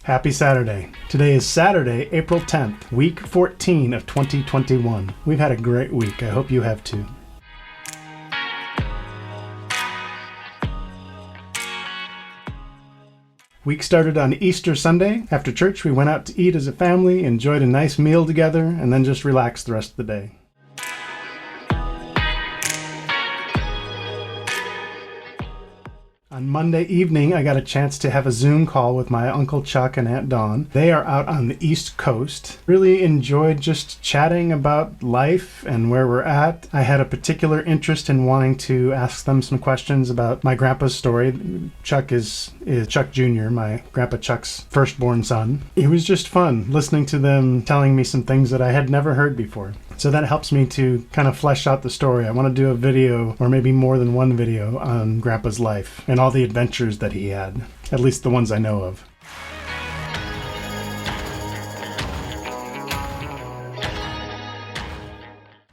Happy Saturday. Today is Saturday, April 10th, week 14 of 2021. We've had a great week. I hope you have too. Week started on Easter Sunday. After church, we went out to eat as a family, enjoyed a nice meal together, and then just relaxed the rest of the day. On Monday evening, I got a chance to have a Zoom call with my Uncle Chuck and Aunt Dawn. They are out on the East Coast. Really enjoyed just chatting about life and where we're at. I had a particular interest in wanting to ask them some questions about my grandpa's story. Chuck is Chuck Jr., my grandpa Chuck's firstborn son. It was just fun listening to them telling me some things that I had never heard before. So that helps me to kind of flesh out the story. I want to do a video, or maybe more than one video, on Grandpa's life and all the adventures that he had, at least the ones I know of.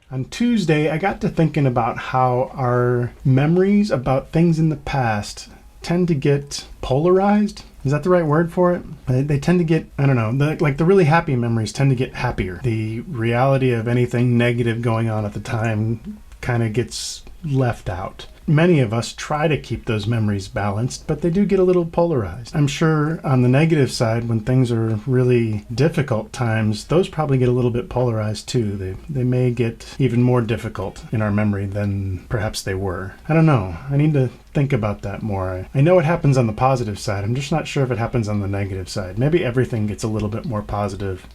On Tuesday, I got to thinking about how our memories about things in the past tend to get polarized. Is that the right word for it? They tend to get, I don't know, the really happy memories tend to get happier. The reality of anything negative going on at the time kind of gets left out. Many of us try to keep those memories balanced, but they do get a little polarized. I'm sure on the negative side, when things are really difficult times, those probably get a little bit polarized too. They may get even more difficult in our memory than perhaps they were. I don't know. I need to think about that more. I know it happens on the positive side. I'm just not sure if it happens on the negative side. Maybe everything gets a little bit more positive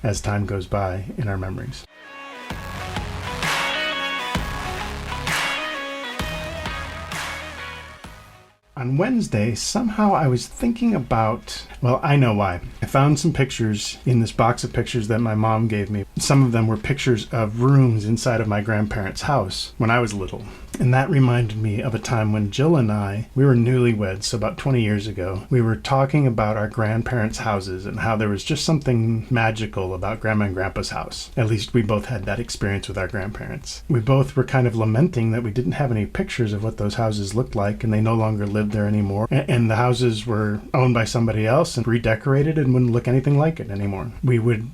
as time goes by in our memories. On Wednesday, somehow I was thinking about, well, I know why. I found some pictures in this box of pictures that my mom gave me. Some of them were pictures of rooms inside of my grandparents' house when I was little. And that reminded me of a time when Jill and I, we were newlyweds, so about 20 years ago. We were talking about our grandparents' houses and how there was just something magical about Grandma and Grandpa's house. At least we both had that experience with our grandparents. We both were kind of lamenting that we didn't have any pictures of what those houses looked like, and they no longer lived there anymore. And the houses were owned by somebody else and redecorated and wouldn't look anything like it anymore. We would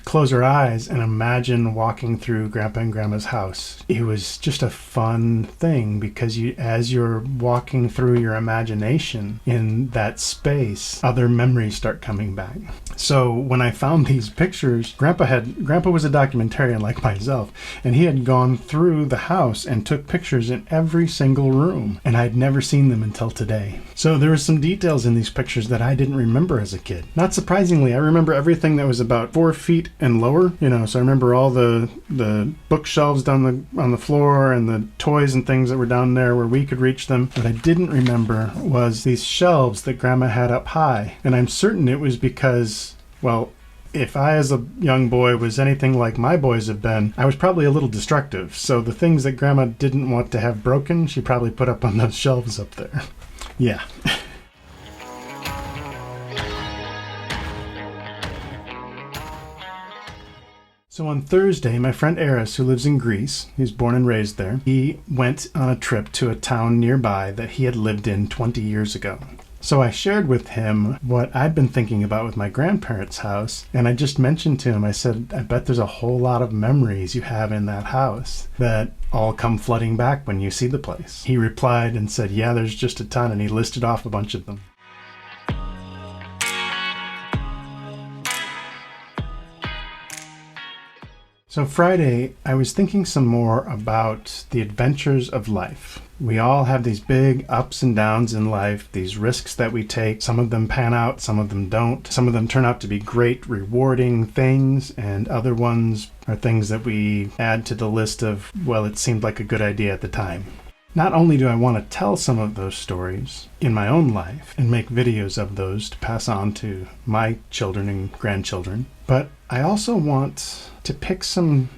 close our eyes and imagine walking through Grandpa and Grandma's house. It was just a fun thing because as you're walking through your imagination in that space, other memories start coming back. So when I found these pictures, Grandpa was a documentarian like myself, and he had gone through the house and took pictures in every single room, and I'd never seen them until today. So there were some details in these pictures that I didn't remember as a kid. Not surprisingly, I remember everything that was about 4 feet and lower, so I remember all the bookshelves on the floor and the toys and things that were down there where we could reach them. What I didn't remember was these shelves that Grandma had up high, and I'm certain it was because, well, if I as a young boy was anything like my boys have been, I was probably a little destructive. So the things that Grandma didn't want to have broken, she probably put up on those shelves up there. Yeah. So on Thursday, my friend Eris, who lives in Greece, he's born and raised there, he went on a trip to a town nearby that he had lived in 20 years ago. So I shared with him what I'd been thinking about with my grandparents' house, and I just mentioned to him, I said, I bet there's a whole lot of memories you have in that house that all come flooding back when you see the place. He replied and said, yeah, there's just a ton, and he listed off a bunch of them. So Friday, I was thinking some more about the adventures of life. We all have these big ups and downs in life, these risks that we take. Some of them pan out, some of them don't. Some of them turn out to be great, rewarding things, and other ones are things that we add to the list of, well, it seemed like a good idea at the time. Not only do I want to tell some of those stories in my own life and make videos of those to pass on to my children and grandchildren, but I also want to pick some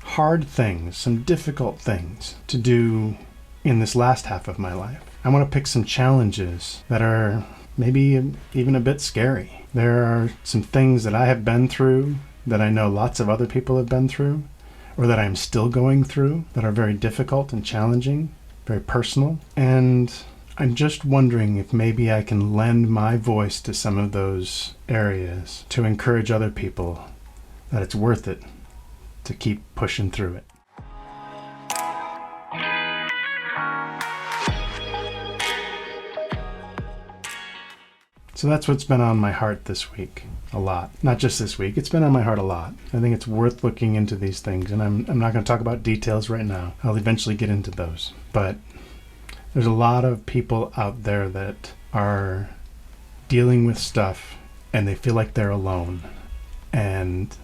hard things, some difficult things to do in this last half of my life. I want to pick some challenges that are maybe even a bit scary. There are some things that I have been through that I know lots of other people have been through, or that I'm still going through, that are very difficult and challenging, very personal. And I'm just wondering if maybe I can lend my voice to some of those areas to encourage other people that it's worth it to keep pushing through it. So that's what's been on my heart this week a lot. Not just this week, it's been on my heart a lot. I think it's worth looking into these things, and I'm not going to talk about details right now. I'll eventually get into those. But there's a lot of people out there that are dealing with stuff and they feel like they're alone. And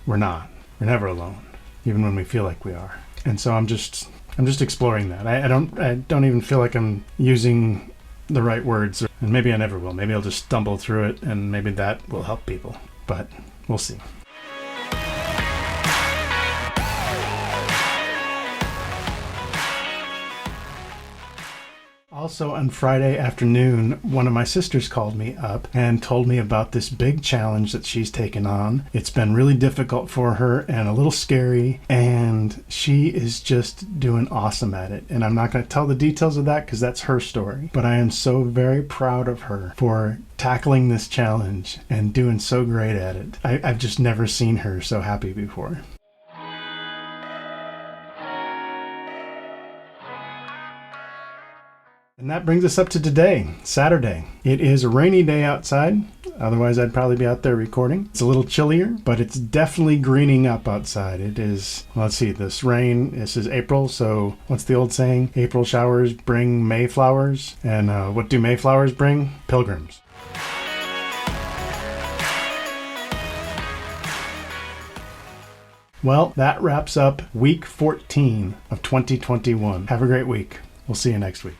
we're not. We're never alone, even when we feel like we are. And so I'm just exploring that. I don't even feel like I'm using the right words, and maybe I never will. Maybe I'll just stumble through it, and maybe that will help people. But we'll see. Also on Friday afternoon, one of my sisters called me up and told me about this big challenge that she's taken on. It's been really difficult for her and a little scary, and she is just doing awesome at it. And I'm not going to tell the details of that because that's her story. But I am so very proud of her for tackling this challenge and doing so great at it. I've just never seen her so happy before. And that brings us up to today, Saturday. It is a rainy day outside. Otherwise, I'd probably be out there recording. It's a little chillier, but it's definitely greening up outside. It is, let's see, this is April, so what's the old saying? April showers bring May flowers. And what do May flowers bring? Pilgrims. Well, that wraps up week 14 of 2021. Have a great week. We'll see you next week.